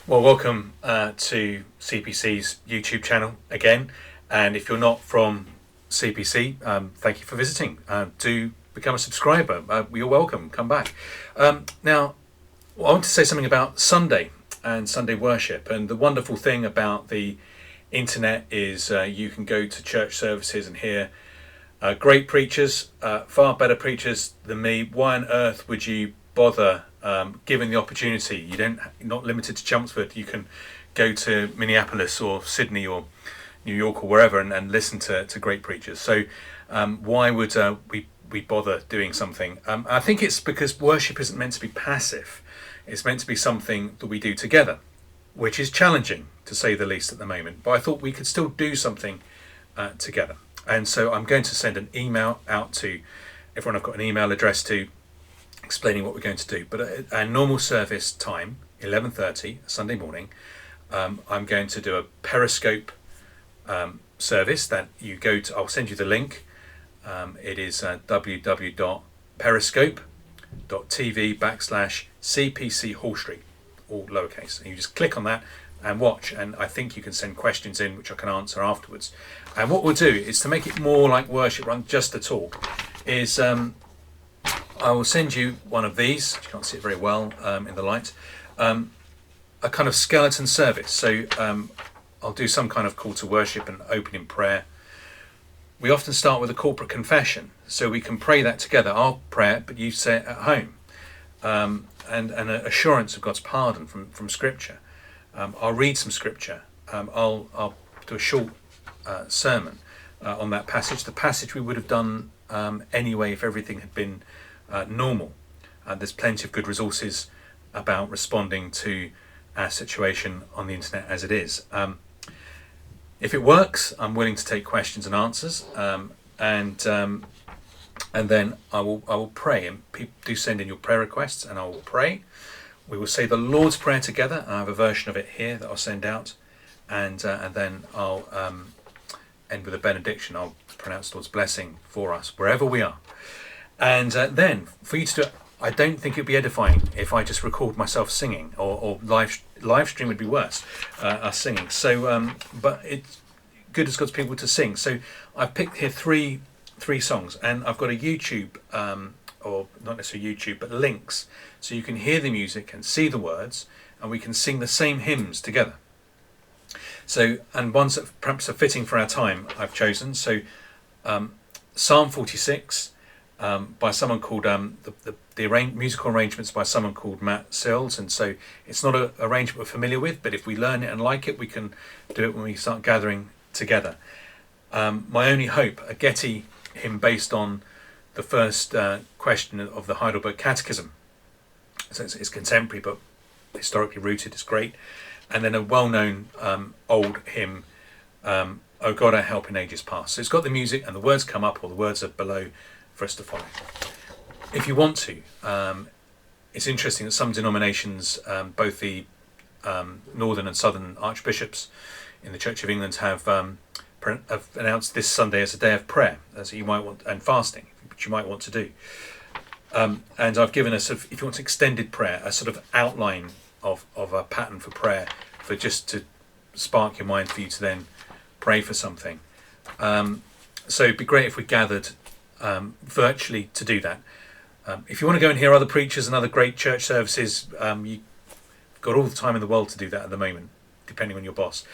Well, welcome to CPC's YouTube channel again. And if you're not from CPC, thank you for visiting. Do become a subscriber. You're welcome. Come back. Now, I want to say something about Sunday and Sunday worship. And the wonderful thing about the internet is you can go to church services and hear great preachers, far better preachers than me. Why on earth would you bother given the opportunity? You're not limited to Chelmsford. You can go to Minneapolis or Sydney or New York or wherever and listen to great preachers. So why would we bother doing something? I think it's because worship isn't meant to be passive. It's meant to be something that we do together, which is challenging to say the least at the moment. But I thought we could still do something together. And so I'm going to send an email out to everyone I've got an email address to, explaining what we're going to do. But at our normal service time, 11:30 Sunday morning, I'm going to do a Periscope service that you go to. I'll send you the link. It is www.periscope.tv/CPC Hall Street, all lowercase. And you just click on that and watch. And I think you can send questions in, which I can answer afterwards. And what we'll do is to make it more like worship rather than just a talk, is I will send you one of these. You can't see it very well in the light. A kind of skeleton service. So I'll do some kind of call to worship and opening prayer. We often start with a corporate confession, so we can pray that together. I'll pray it, but you say it at home. And an assurance of God's pardon from Scripture. I'll read some Scripture. I'll do a short sermon on that passage. The passage we would have done anyway if everything had been normal. There's plenty of good resources about responding to our situation on the internet as it is. If it works, I'm willing to take questions and answers, and then I will pray. And people do send in your prayer requests, and I will pray. We will say the Lord's Prayer together. I have a version of it here that I'll send out, and then I'll end with a benediction. I'll pronounce the Lord's blessing for us wherever we are. And then for you to do it, I don't think it'd be edifying if I just record myself singing, or live stream would be worse, us singing. So, but it's good as God's people to sing. So I've picked here three songs, and I've got a YouTube, or not necessarily YouTube, but links, so you can hear the music and see the words, and we can sing the same hymns together. So, and ones that perhaps are fitting for our time, I've chosen. So, Psalm 46. By someone called the musical arrangements by someone called Matt Sills, and so it's not an arrangement we're familiar with, but if we learn it and like it, we can do it when we start gathering together. My Only Hope, a Getty hymn based on the first question of the Heidelberg Catechism. So it's contemporary but historically rooted. It's great. And then a well-known old hymn, "O God, our help in ages past." So it's got the music and the words come up, or the words are below for us to follow. If you want to, it's interesting that some denominations, both the northern and southern archbishops in the Church of England have announced this Sunday as a day of prayer, as you might want, and fasting, which you might want to do. And I've given a sort of, if you want extended prayer, a sort of outline of a pattern for prayer, for just to spark your mind for you to then pray for something. So it'd be great if we gathered virtually to do that. If you want to go and hear other preachers and other great church services, you've got all the time in the world to do that at the moment, depending on your boss.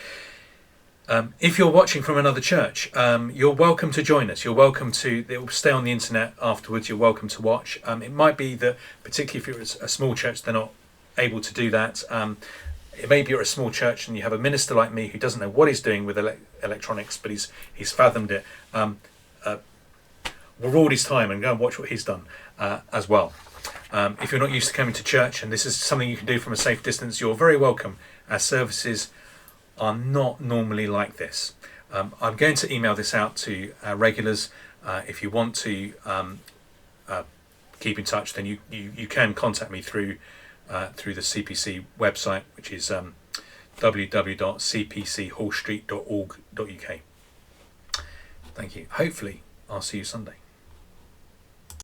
If you're watching from another church, you're welcome to join us. You're welcome to, it will stay on the internet afterwards. You're welcome to watch. It might be that, particularly if you're a small church, they're not able to do that. It may be you're a small church and you have a minister like me who doesn't know what he's doing with electronics, but he's fathomed it. Reward his time and go and watch what he's done as well. If you're not used to coming to church and this is something you can do from a safe distance, you're very welcome. Our services are not normally like this. I'm going to email this out to our regulars. If you want to keep in touch, then you can contact me through the CPC website, which is www.cpchallstreet.org.uk. Thank you. Hopefully I'll see you Sunday.